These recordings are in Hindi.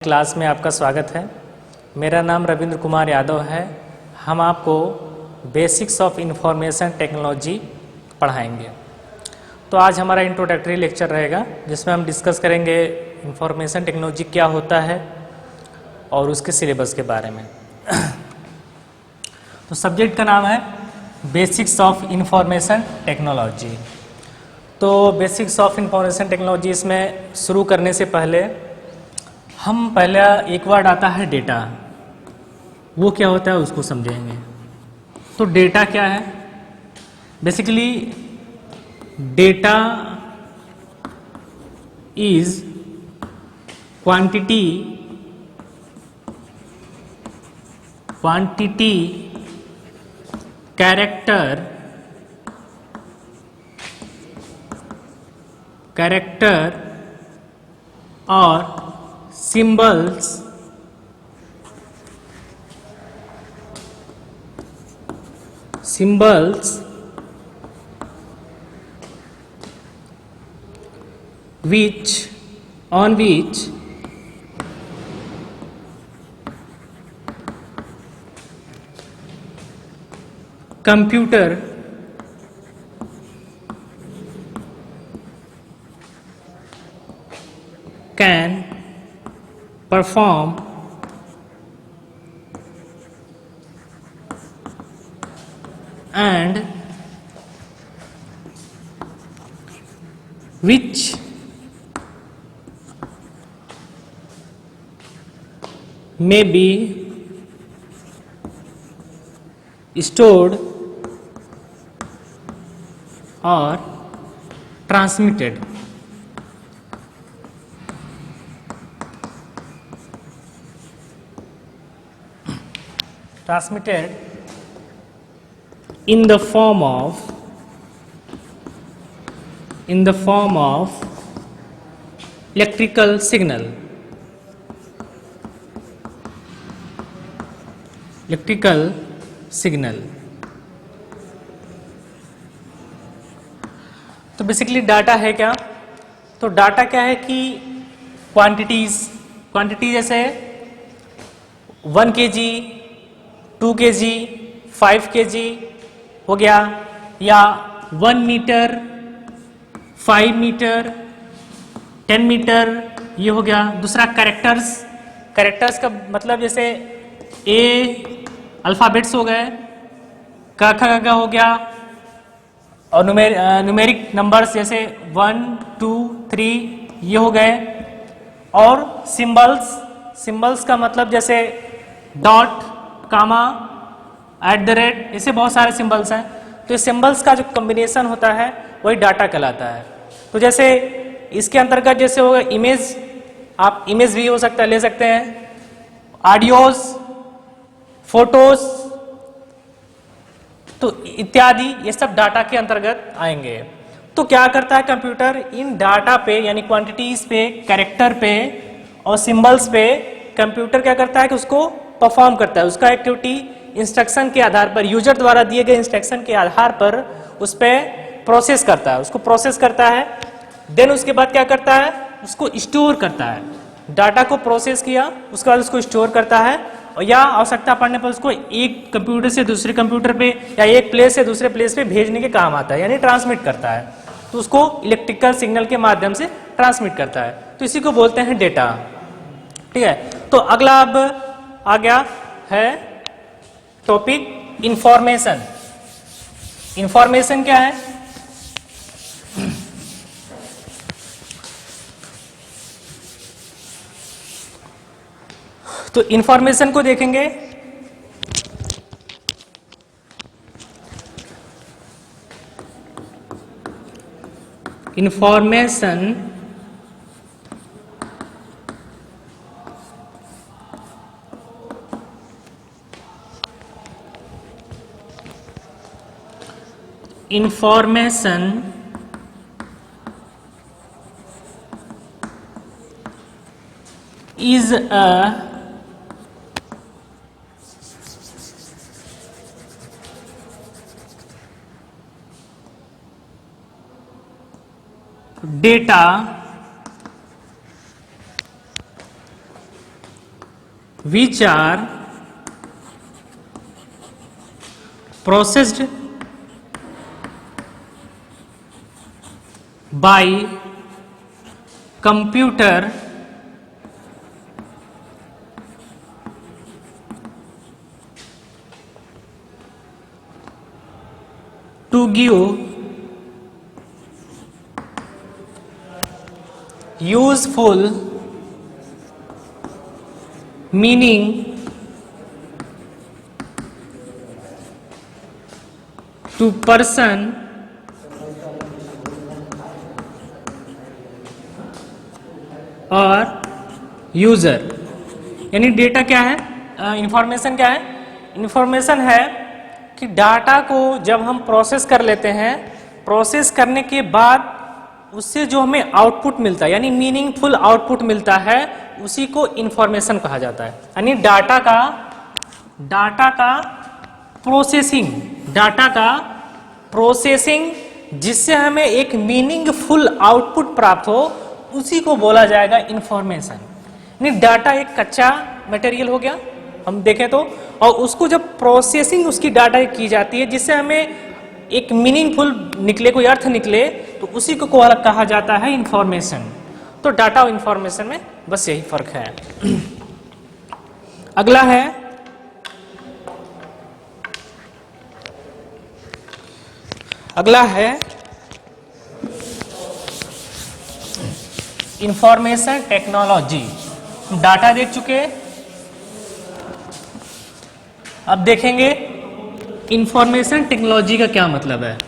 क्लास में आपका स्वागत है। मेरा नाम रविंद्र कुमार यादव है। हम आपको बेसिक्स ऑफ इंफॉर्मेशन टेक्नोलॉजी पढ़ाएंगे। तो आज हमारा इंट्रोडक्टरी लेक्चर रहेगा जिसमें हम डिस्कस करेंगे इंफॉर्मेशन टेक्नोलॉजी क्या होता है और उसके सिलेबस के बारे में। तो सब्जेक्ट का नाम है बेसिक्स ऑफ इंफॉर्मेशन टेक्नोलॉजी। तो बेसिक्स ऑफ इंफॉर्मेशन टेक्नोलॉजी इसमें शुरू करने से पहले हम पहला एक वर्ड आता है डेटा, वो क्या होता है उसको समझेंगे। तो डेटा क्या है? Basically data is quantity character और symbols on which computer can perform and which may be stored or transmitted in the form of electrical signal तो बेसिकली डाटा है क्या? तो डाटा क्या है कि क्वांटिटी जैसे 1 kg 2 kg 5 kg हो गया, या 1 मीटर 5 मीटर 10 मीटर ये हो गया। दूसरा कैरेक्टर्स का मतलब जैसे ए अल्फ़ाबेट्स हो गए, क ख ग हो गया, और न्यूमेरिक नंबर्स जैसे 1 2 3 ये हो गए। और सिंबल्स का मतलब जैसे डॉट कामा @ ऐसे बहुत सारे सिंबल्स हैं। तो इस सिंबल्स का जो कॉम्बिनेशन होता है वही डाटा कहलाता है। तो जैसे इसके अंतर्गत जैसे होगा इमेज, आप इमेज भी हो सकता है ले सकते हैं, ऑडियोज, फोटोज, तो इत्यादि ये सब डाटा के अंतर्गत आएंगे। तो क्या करता है कंप्यूटर इन डाटा पे यानी क्वांटिटीज पे, कैरेक्टर पे और सिंबल्स पे कंप्यूटर क्या करता है कि उसको परफॉर्म करता है। उसका एक्टिविटी इंस्ट्रक्शन के आधार पर, यूजर द्वारा दिए गए इंस्ट्रक्शन के आधार पर उस पर प्रोसेस करता है, उसको प्रोसेस करता है। देन उसके बाद क्या करता है, उसको स्टोर करता है। डाटा को प्रोसेस किया उसके बाद उसको स्टोर करता है, और या आवश्यकता पड़ने पर उसको एक कंप्यूटर से दूसरे कंप्यूटर पे या एक प्लेस से दूसरे प्लेस पे भेजने के काम आता है, यानी ट्रांसमिट करता है। तो उसको इलेक्ट्रिकल सिग्नल के माध्यम से ट्रांसमिट करता है। तो इसी को बोलते हैं डेटा। ठीक है, तो अगला अब आ गया है टॉपिक इंफॉर्मेशन। इंफॉर्मेशन क्या है? तो इंफॉर्मेशन को देखेंगे। Information is a data which are processed by computer to give useful meaning to person और यूजर। यानी डेटा क्या है, इंफॉर्मेशन क्या है? इंफॉर्मेशन है कि डाटा को जब हम प्रोसेस कर लेते हैं, प्रोसेस करने के बाद उससे जो हमें आउटपुट मिलता है यानी मीनिंगफुल आउटपुट मिलता है, उसी को इंफॉर्मेशन कहा जाता है। यानी डाटा का प्रोसेसिंग जिससे हमें एक मीनिंगफुल आउटपुट प्राप्त हो, उसी को बोला जाएगा इंफॉर्मेशन। यानी डाटा एक कच्चा मटेरियल हो गया हम देखें तो, और उसको जब प्रोसेसिंग उसकी डाटा की जाती है जिससे हमें एक मीनिंगफुल निकले, कोई अर्थ निकले, तो उसी को कहा जाता है इंफॉर्मेशन। तो डाटा और इंफॉर्मेशन में बस यही फर्क है। अगला है इंफॉर्मेशन टेक्नोलॉजी। डाटा देख चुके, अब देखेंगे इंफॉर्मेशन टेक्नोलॉजी का क्या मतलब है।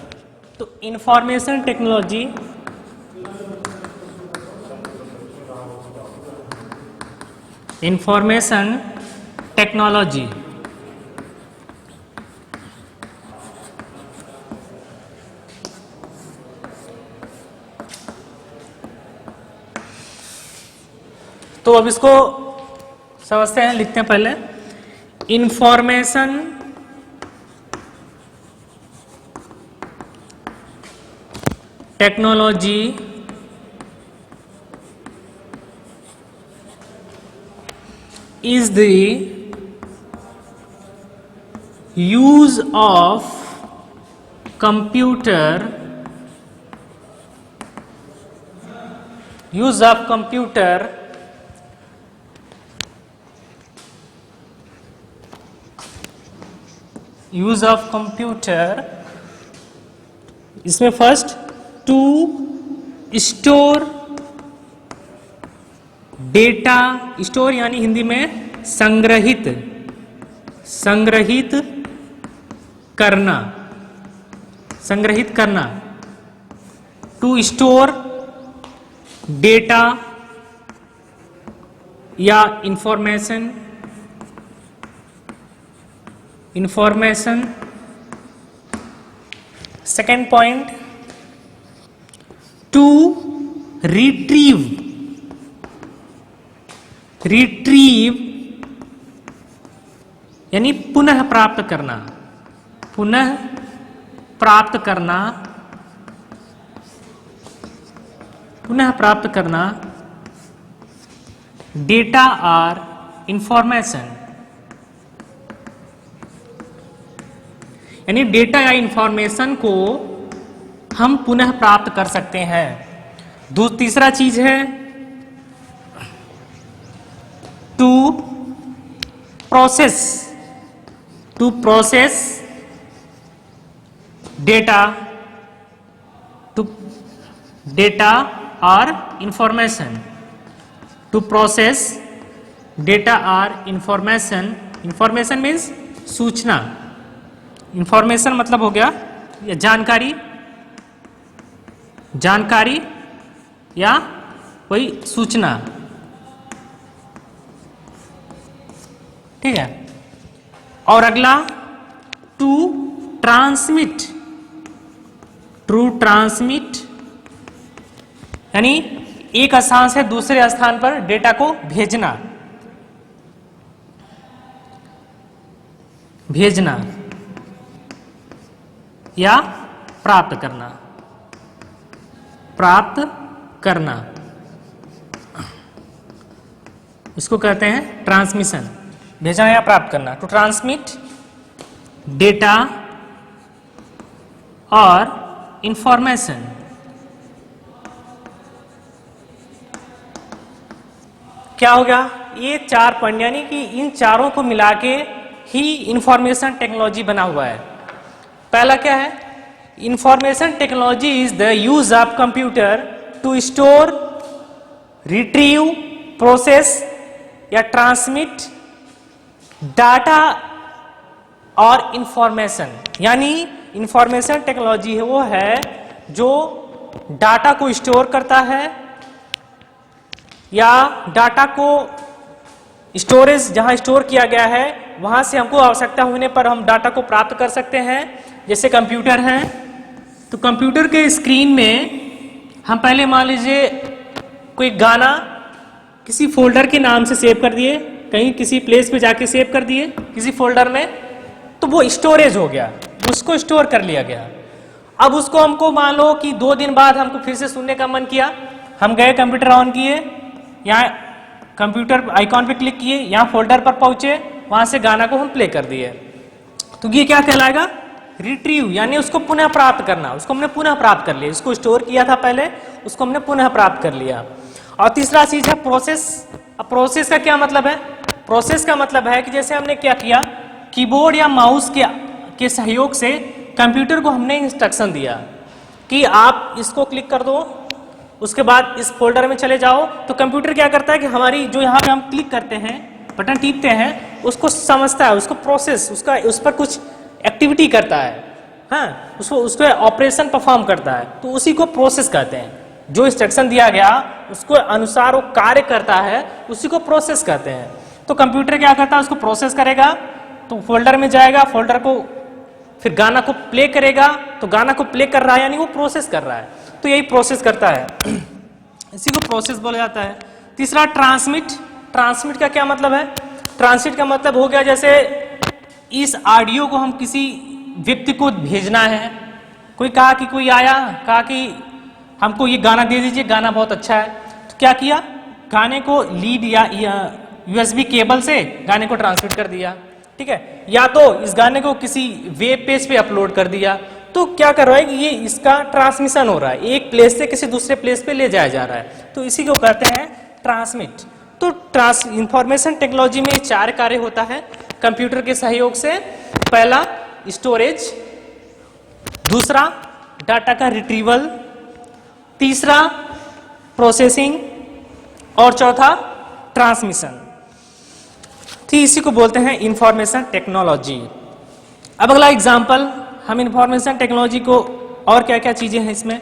तो इंफॉर्मेशन टेक्नोलॉजी तो अब इसको समझते हैं, लिखते हैं पहले। Information technology is the use of computer इसमें first to store data, store यानी हिंदी में संग्रहित करना, टू स्टोर डेटा या information. Second point, to retrieve यानी पुनः प्राप्त करना डेटा और इंफॉर्मेशन। यानी डेटा या इंफॉर्मेशन को हम पुनः प्राप्त कर सकते हैं। तीसरा चीज है टू प्रोसेस डेटा और इंफॉर्मेशन। इंफॉर्मेशन मीन्स सूचना। इंफॉर्मेशन मतलब हो गया या जानकारी या कोई सूचना, ठीक है। और अगला टू ट्रांसमिट यानी एक स्थान से दूसरे स्थान पर डेटा को भेजना या प्राप्त करना, इसको कहते हैं ट्रांसमिशन। भेजना या प्राप्त करना, टू ट्रांसमिट डेटा और इंफॉर्मेशन क्या हो गया, ये 4 पॉइंट यानी कि इन चारों को मिला के ही इंफॉर्मेशन टेक्नोलॉजी बना हुआ है। पहला क्या है, information technology is the use of computer to store, retrieve, process या ट्रांसमिट डाटा और इंफॉर्मेशन। यानी इंफॉर्मेशन टेक्नोलॉजी है वो है जो डाटा को स्टोर करता है या डाटा को स्टोरेज जहां स्टोर किया गया है वहां से हमको आवश्यकता होने पर हम डाटा को प्राप्त कर सकते हैं। जैसे कंप्यूटर है तो कंप्यूटर के स्क्रीन में हम पहले मान लीजिए कोई गाना किसी फोल्डर के नाम से सेव कर दिए, कहीं किसी प्लेस पे जाके सेव कर दिए किसी फोल्डर में, तो वो स्टोरेज हो गया, उसको स्टोर कर लिया गया। अब उसको हमको मान लो कि 2 दिन बाद हमको फिर से सुनने का मन किया, हम गए कंप्यूटर ऑन किए, यहाँ कंप्यूटर आइकॉन पे क्लिक किए, यहाँ फोल्डर पर पहुंचे, वहां से गाना को हम प्ले कर दिए, तो ये क्या कहलाएगा, रिट्रीव, यानी उसको पुनः प्राप्त करना। उसको हमने पुनः प्राप्त कर लिया, इसको स्टोर किया था पहले, उसको हमने पुनः प्राप्त कर लिया। और तीसरा चीज है प्रोसेस। अब प्रोसेस का क्या मतलब है, प्रोसेस का मतलब है कि जैसे हमने क्या किया, कीबोर्ड या माउस के सहयोग से कंप्यूटर को हमने इंस्ट्रक्शन दिया कि आप इसको क्लिक कर दो, उसके बाद इस फोल्डर में चले जाओ, तो कंप्यूटर क्या करता है कि हमारी जो यहाँ पे हम क्लिक करते हैं, बटन टीपते हैं, उसको समझता है, उसको प्रोसेस, उस पर कुछ एक्टिविटी करता है, हाँ, उसको ऑपरेशन परफॉर्म करता है, तो उसी को प्रोसेस कहते हैं। जो इंस्ट्रक्शन दिया गया उसको अनुसार वो कार्य करता है, उसी को प्रोसेस कहते हैं। तो कंप्यूटर क्या करता है, उसको प्रोसेस करेगा, तो फोल्डर में जाएगा, फोल्डर को फिर गाना को प्ले करेगा, तो गाना को प्ले कर रहा है यानी वो प्रोसेस कर रहा है, तो यही प्रोसेस करता है, इसी को प्रोसेस बोला जाता है। तीसरा ट्रांसमिट। ट्रांसमिट का क्या मतलब है, ट्रांसमिट का मतलब हो गया जैसे इस ऑडियो को हम किसी व्यक्ति को भेजना है, कोई कहा कि कोई आया कहा कि हमको ये गाना दे दीजिए, गाना बहुत अच्छा है, तो क्या किया, गाने को लीड या यूएसबी केबल से गाने को ट्रांसमिट कर दिया, ठीक है, या तो इस गाने को किसी वेब पेज पे अपलोड कर दिया, तो क्या कर रहा है कि ये इसका ट्रांसमिशन हो रहा है, एक प्लेस से किसी दूसरे प्लेस पे ले जाया जा रहा है, तो इसी को कहते हैं ट्रांसमिट। तो इंफॉर्मेशन टेक्नोलॉजी में 4 कार्य होता है कंप्यूटर के सहयोग से। पहला स्टोरेज, दूसरा डाटा का रिट्रीवल, तीसरा प्रोसेसिंग और चौथा ट्रांसमिशन। तो इसी को बोलते हैं इंफॉर्मेशन टेक्नोलॉजी। अब अगला एग्जांपल, हम इंफॉर्मेशन टेक्नोलॉजी को और क्या क्या चीजें हैं इसमें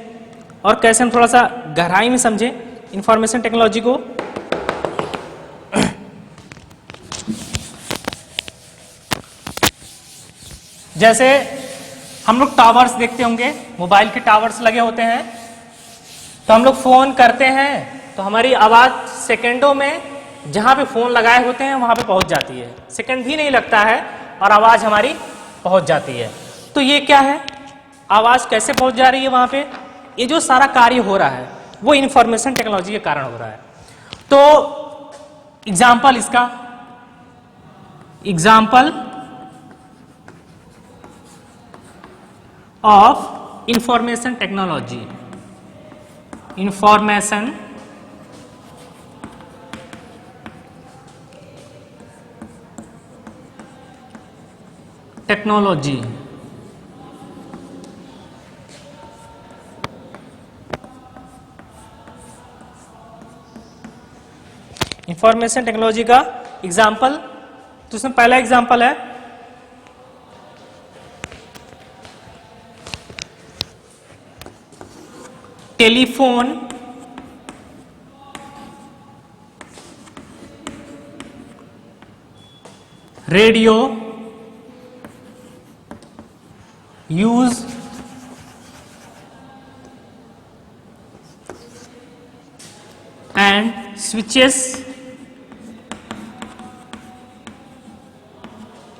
और कैसे हम थोड़ा सा गहराई में समझें इंफॉर्मेशन टेक्नोलॉजी को। जैसे हम लोग टावर्स देखते होंगे, मोबाइल के टावर्स लगे होते हैं, तो हम लोग फोन करते हैं तो हमारी आवाज सेकंडों में जहां पे फोन लगाए होते हैं वहां पे पहुंच जाती है, सेकंड भी नहीं लगता है और आवाज हमारी पहुंच जाती है। तो ये क्या है, आवाज कैसे पहुंच जा रही है वहां पे, ये जो सारा कार्य हो रहा है वो इंफॉर्मेशन टेक्नोलॉजी के कारण हो रहा है। तो एग्जाम्पल इसका, example of information technology, information technology. Information technology का एग्जाम्पल, तो उसमें पहला एग्जाम्पल है telephone, radio, use and switches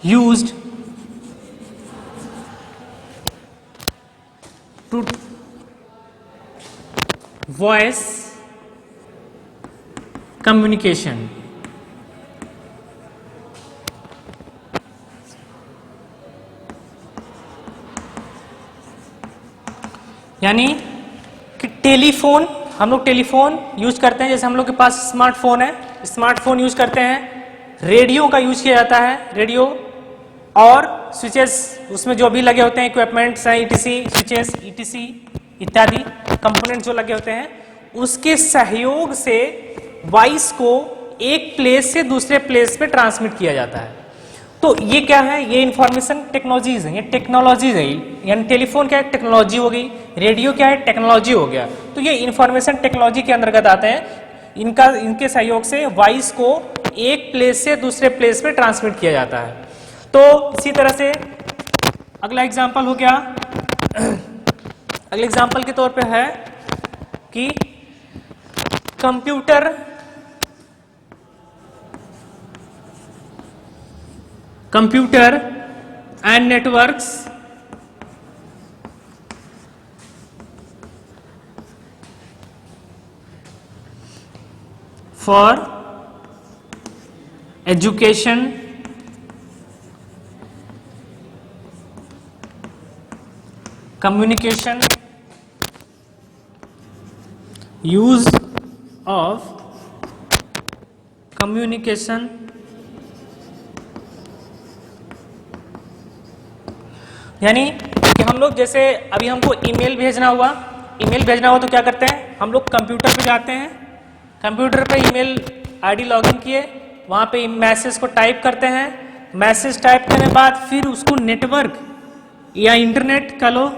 used to voice communication। यानी कि टेलीफोन, हम लोग टेलीफोन यूज करते हैं, जैसे हम लोग के पास स्मार्टफोन है, स्मार्टफोन यूज करते हैं। रेडियो का यूज किया जाता है, रेडियो और स्विचेस, उसमें जो भी लगे होते हैं इक्विपमेंट्स हैं, ईटीसी स्विचेस, ईटीसी इत्यादि कंपोनेंट जो लगे होते हैं, उसके सहयोग से वॉइस को एक प्लेस से दूसरे प्लेस पे ट्रांसमिट किया जाता है। तो ये क्या है, ये इंफॉर्मेशन टेक्नोलॉजीज है, ये टेक्नोलॉजीज है। यानी टेलीफोन क्या है, टेक्नोलॉजी हो गई, रेडियो क्या है, टेक्नोलॉजी हो गया। तो ये इंफॉर्मेशन टेक्नोलॉजी के अंतर्गत आते हैं। इनके सहयोग से वॉइस को एक प्लेस से दूसरे प्लेस पे ट्रांसमिट किया जाता है। तो इसी तरह से अगला एग्जाम्पल हो गया, अगले एग्जाम्पल के तौर पे है कि computer and networks for education communication use of communication यानी कि हम लोग जैसे अभी हमको ईमेल भेजना हुआ तो क्या करते हैं, हम लोग कंप्यूटर पे जाते हैं, कंप्यूटर पे ईमेल आईडी लॉगिन किए, वहाँ पे मैसेज को टाइप करते हैं, मैसेज टाइप करने के बाद फिर उसको नेटवर्क या इंटरनेट का लो,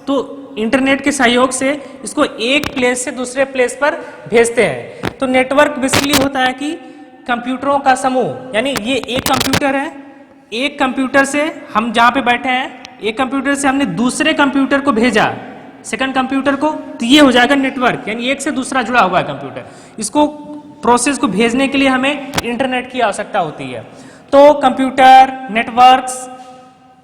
तो इंटरनेट के सहयोग से इसको एक प्लेस से दूसरे प्लेस पर भेजते हैं। तो नेटवर्क बेसिकली होता है कि कंप्यूटरों का समूह, यानी ये एक कंप्यूटर है, एक कंप्यूटर से हम जहाँ पे बैठे हैं, एक कंप्यूटर से हमने दूसरे कंप्यूटर को भेजा, सेकंड कंप्यूटर को, तो ये हो जाएगा नेटवर्क, यानी एक से दूसरा जुड़ा हुआ है कंप्यूटर। इसको प्रोसेस को भेजने के लिए हमें इंटरनेट की आवश्यकता होती है। तो कंप्यूटर नेटवर्क्स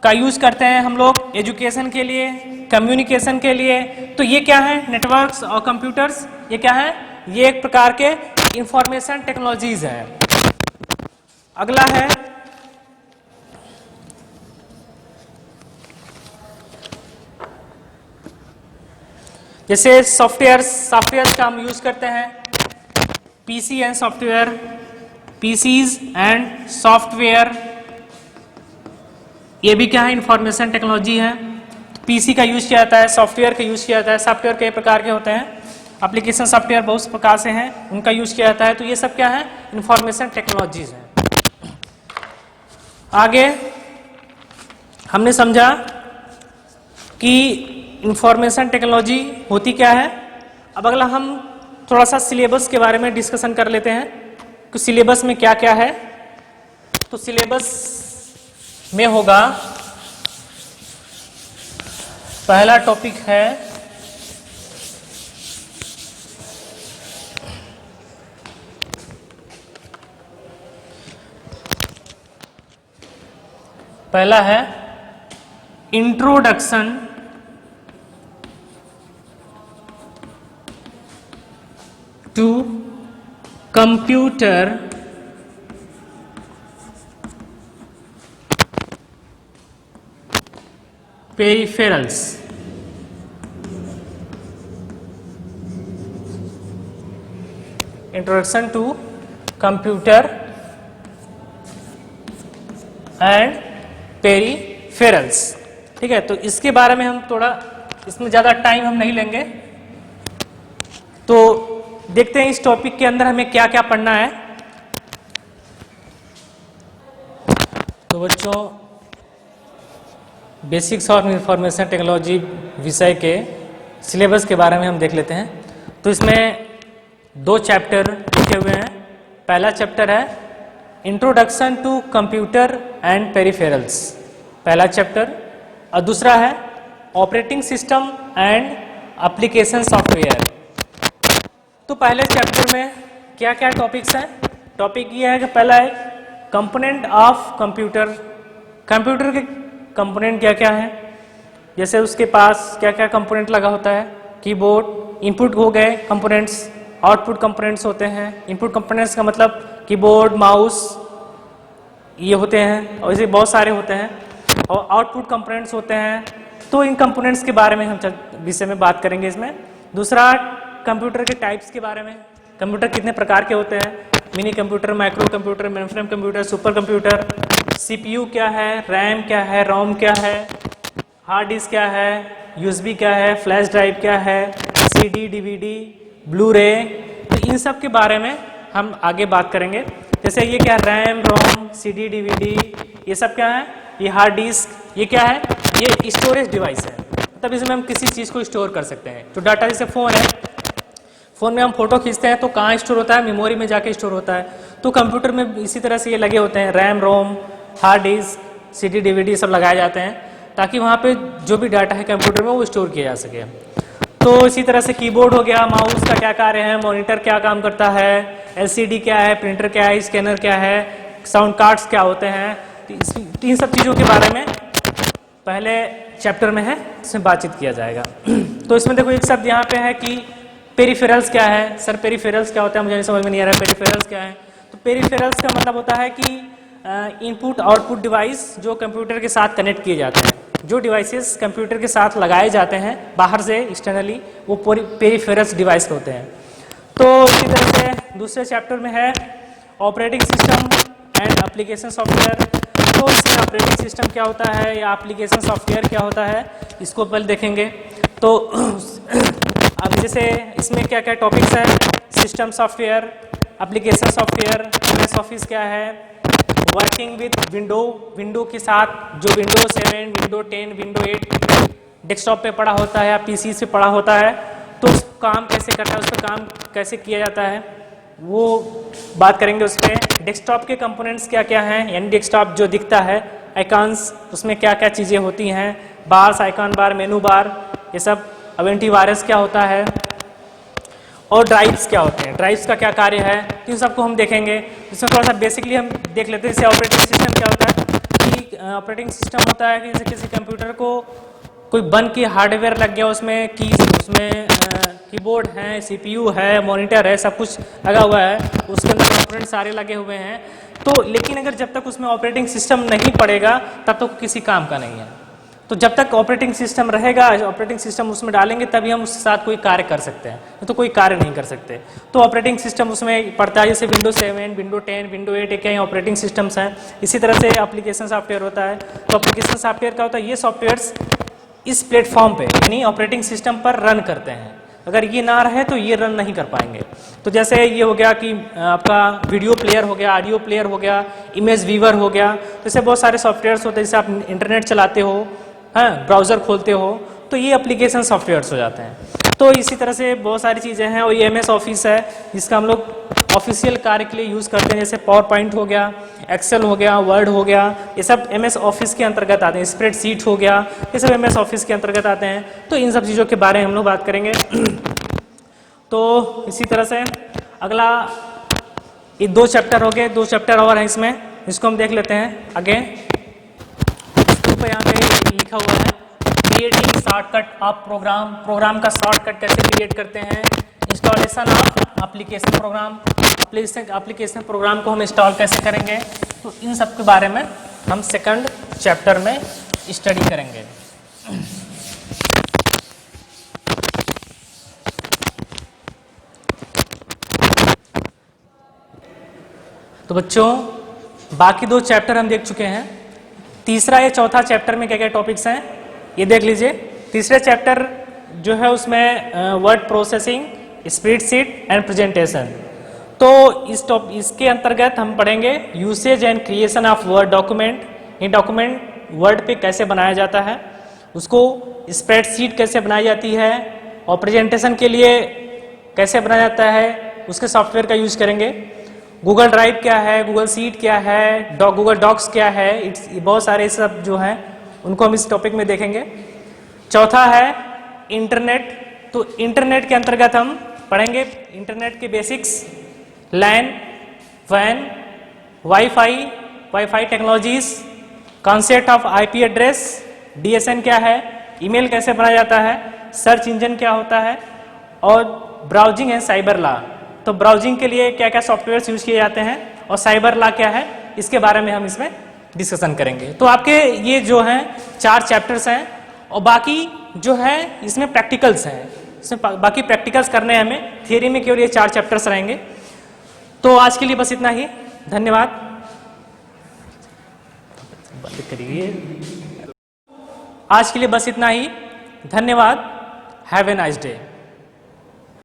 का यूज करते हैं हम लोग एजुकेशन के लिए, कम्युनिकेशन के लिए। तो ये क्या है, नेटवर्क्स और कंप्यूटर्स, ये क्या है, ये एक प्रकार के इंफॉर्मेशन टेक्नोलॉजीज है। अगला है जैसे सॉफ्टवेयर का हम यूज करते हैं, PC and software, PCs and software, ये भी क्या है, इंफॉर्मेशन टेक्नोलॉजी है। पीसी का यूज किया जाता है, सॉफ्टवेयर का यूज किया जाता है। सॉफ्टवेयर कई प्रकार के होते हैं, एप्लीकेशन सॉफ्टवेयर बहुत प्रकार से हैं, उनका यूज किया जाता है। तो ये सब क्या है, इंफॉर्मेशन टेक्नोलॉजीज है। आगे हमने समझा कि इंफॉर्मेशन टेक्नोलॉजी होती क्या है। अब अगला हम थोड़ा सा सिलेबस के बारे में डिस्कशन कर लेते हैं कि सिलेबस में क्या क्या है। तो सिलेबस में होगा, पहला टॉपिक है introduction to computer peripherals. Introduction to computer and peripherals, ठीक है। तो इसके बारे में हम थोड़ा, इसमें ज़्यादा टाइम हम नहीं लेंगे। तो देखते हैं इस टॉपिक के अंदर हमें क्या क्या पढ़ना है। तो बच्चों, बेसिक्स ऑफ इंफॉर्मेशन टेक्नोलॉजी विषय के सिलेबस के बारे में हम देख लेते हैं। तो इसमें 2 चैप्टर लिखे हुए हैं। पहला चैप्टर है introduction to computer and peripherals, पहला चैप्टर, और दूसरा है operating system and application software. तो पहले चैप्टर में क्या क्या टॉपिक्स हैं। टॉपिक ये है कि पहला है कंपोनेंट ऑफ कंप्यूटर, कंप्यूटर के कंपोनेंट क्या क्या है, जैसे उसके पास क्या क्या कंपोनेंट लगा होता है, कीबोर्ड, इनपुट हो गए कंपोनेंट्स, आउटपुट कंपोनेंट्स होते हैं। इनपुट कंपोनेंट्स का मतलब कीबोर्ड, माउस, ये होते हैं, और ऐसे बहुत सारे होते हैं। और आउटपुट कंपोनेंट्स होते हैं तो इन कंपोनेंट्स के बारे में हम विषय में बात करेंगे इसमें। दूसरा, कंप्यूटर के टाइप्स के बारे में, कंप्यूटर कितने प्रकार के होते हैं, mini computer, micro computer, mainframe computer, super computer, CPU क्या है, रैम क्या है, रोम क्या है, हार्ड डिस्क क्या है, यूएसबी क्या है, फ्लैश ड्राइव क्या है, सीडी, डीवीडी, ब्लू रे, तो इन सब के बारे में हम आगे बात करेंगे। जैसे ये क्या है, रैम, रोम, सीडी, डीवीडी, ये सब क्या है, ये हार्ड डिस्क, ये क्या है, ये स्टोरेज डिवाइस है, मतलब इसमें हम किसी चीज़ को स्टोर कर सकते हैं। तो डाटा जैसे फ़ोन है, फ़ोन में हम फोटो खींचते हैं तो कहाँ स्टोर होता है, मेमोरी में जाके स्टोर होता है। तो कंप्यूटर में इसी तरह से ये लगे होते हैं, रैम, रोम, हार्ड डिस्क, सीडी, डीवीडी सब लगाए जाते हैं ताकि वहाँ पे जो भी डाटा है कंप्यूटर में वो स्टोर किया जा सके। तो इसी तरह से कीबोर्ड हो गया, माउस का क्या कार्य है, मॉनिटर क्या काम करता है, एलसीडी क्या है, प्रिंटर क्या है, स्कैनर क्या है, साउंड कार्ड्स क्या होते हैं, तो इन सब चीज़ों के बारे में पहले चैप्टर में है, इसमें बातचीत किया जाएगा। तो इसमें देखो एक शब्द यहाँ पे है कि पेरिफेरल्स क्या है। सर पेरिफेरल्स क्या होता है, मुझे नहीं समझ में नहीं आ रहा है, पेरिफेरल्स क्या है। तो पेरिफेरल्स का मतलब होता है कि इनपुट आउटपुट डिवाइस जो कंप्यूटर के साथ कनेक्ट किए जाते हैं, जो डिवाइसेस कंप्यूटर के साथ लगाए जाते हैं बाहर से एक्सटर्नली, वो पेरिफेरल्स डिवाइस होते हैं। तो इसी तरह से दूसरे चैप्टर में है operating system and application software. तो इसमें ऑपरेटिंग सिस्टम क्या होता है या एप्लीकेशन सॉफ्टवेयर क्या होता है, इसको पहले देखेंगे। तो अब जैसे इसमें क्या क्या टॉपिक्स हैं, system software, application software, MS office क्या है, वर्किंग विद विंडो के साथ, जो विंडो 7, विंडो 10, विंडो 8 डेस्कटॉप पे पड़ा होता है या पीसी से पड़ा होता है, तो उस काम कैसे करता है, उस पर काम कैसे किया जाता है, वो बात करेंगे। उस पर डेस्कटॉप के कंपोनेंट्स क्या क्या हैं, यानी डेस्कटॉप जो दिखता है, आइकॉन्स, उसमें क्या क्या चीज़ें होती हैं, बार्स, आइकॉन बार, मेनू बार, ये सब। अब एंटीवायरस क्या होता है और ड्राइव्स क्या होते हैं, ड्राइव्स का क्या कार्य है, इन सबको हम देखेंगे। इसमें थोड़ा सा बेसिकली हम देख लेते हैं। जैसे ऑपरेटिंग सिस्टम क्या होता है कि ऑपरेटिंग सिस्टम होता है कि जैसे किसी कंप्यूटर को कोई बन के हार्डवेयर लग गया, उसमें कीबोर्ड है, सीपीयू है, मॉनिटर है, सब कुछ लगा हुआ है, उसके अंदर कंपोनेंट सारे लगे हुए हैं। तो लेकिन अगर जब तक उसमें ऑपरेटिंग सिस्टम नहीं पड़ेगा तब तक किसी काम का नहीं है। तो जब तक ऑपरेटिंग सिस्टम रहेगा, ऑपरेटिंग सिस्टम उसमें डालेंगे तभी हम उसके साथ कोई कार्य कर सकते हैं, तो कोई कार्य नहीं कर सकते। तो ऑपरेटिंग सिस्टम उसमें पड़ता है, जैसे विंडो 7, विंडो 10, विंडो 8 एक क्या ऑपरेटिंग सिस्टम्स हैं। इसी तरह से एप्लीकेशन सॉफ्टवेयर होता है। तो एप्लीकेशन सॉफ्टवेयर क्या होता है, ये सॉफ्टवेयर्स इस प्लेटफॉर्म पे यानी ऑपरेटिंग सिस्टम पर रन करते हैं। अगर ये ना रहे तो ये रन नहीं कर पाएंगे। तो जैसे ये हो गया कि आपका वीडियो प्लेयर हो गया, ऑडियो प्लेयर हो गया, इमेज व्यूअर हो गया, जैसे बहुत सारे सॉफ्टवेयर्स होते हैं। जैसे आप इंटरनेट चलाते हो, हाँ, ब्राउज़र खोलते हो, तो ये एप्लीकेशन सॉफ्टवेयर्स हो जाते हैं। तो इसी तरह से बहुत सारी चीज़ें हैं। और ये एमएस ऑफिस है जिसका हम लोग ऑफिशियल कार्य के लिए यूज़ करते हैं, जैसे पावर पॉइंट हो गया, एक्सेल हो गया, वर्ड हो गया, ये सब एमएस ऑफिस के अंतर्गत आते हैं। स्प्रेडशीट हो गया, ये सब एमएस ऑफिस के अंतर्गत आते हैं। तो इन सब चीज़ों के बारे में हम लोग बात करेंगे। तो इसी तरह से अगला ये 2 चैप्टर हो गए, 2 चैप्टर और हैं इसमें, इसको हम देख लेते हैं आगे। तो यहाँ पे लिखा हुआ है creating shortcut of program, program का शॉर्टकट कैसे क्रिएट करते हैं, installation of application program, application program को हम इंस्टॉल कैसे करेंगे। तो इन सब के बारे में हम सेकंड चैप्टर में स्टडी करेंगे। तो बच्चों बाकी 2 चैप्टर हम देख चुके हैं। तीसरा या चौथा चैप्टर में क्या क्या टॉपिक्स हैं ये देख लीजिए। तीसरे चैप्टर जो है उसमें word processing, spreadsheet and presentation. तो इसके अंतर्गत हम पढ़ेंगे usage and creation of word document. ये डॉक्यूमेंट वर्ड पे कैसे बनाया जाता है, उसको स्प्रेडशीट कैसे बनाई जाती है, और प्रेजेंटेशन के लिए कैसे बनाया जाता है, उसके सॉफ्टवेयर का यूज करेंगे। गूगल ड्राइव क्या है, गूगल सीट क्या है, गूगल डॉक्स क्या है, बहुत सारे सब जो हैं उनको हम इस टॉपिक में देखेंगे। चौथा है इंटरनेट। तो इंटरनेट के अंतर्गत हम पढ़ेंगे इंटरनेट के बेसिक्स, लैन, वैन, wifi technologies, concept of IP address, DSN क्या है, ईमेल कैसे बनाया जाता है, सर्च इंजन क्या होता है, और ब्राउजिंग है साइबर लॉ। तो ब्राउजिंग के लिए क्या क्या सॉफ्टवेयर यूज किए जाते हैं और साइबर लॉ क्या है, इसके बारे में हम इसमें डिस्कशन करेंगे। तो आपके ये जो हैं 4 चैप्टर्स हैं और बाकी जो है इसमें प्रैक्टिकल्स हैं, इसमें बाकी प्रैक्टिकल्स करने हैं हमें, थियरी में केवल ये 4 चैप्टर्स रहेंगे। तो आज के लिए बस इतना ही, धन्यवाद। बंद करिए। आज के लिए बस इतना ही, धन्यवाद। Have a nice day.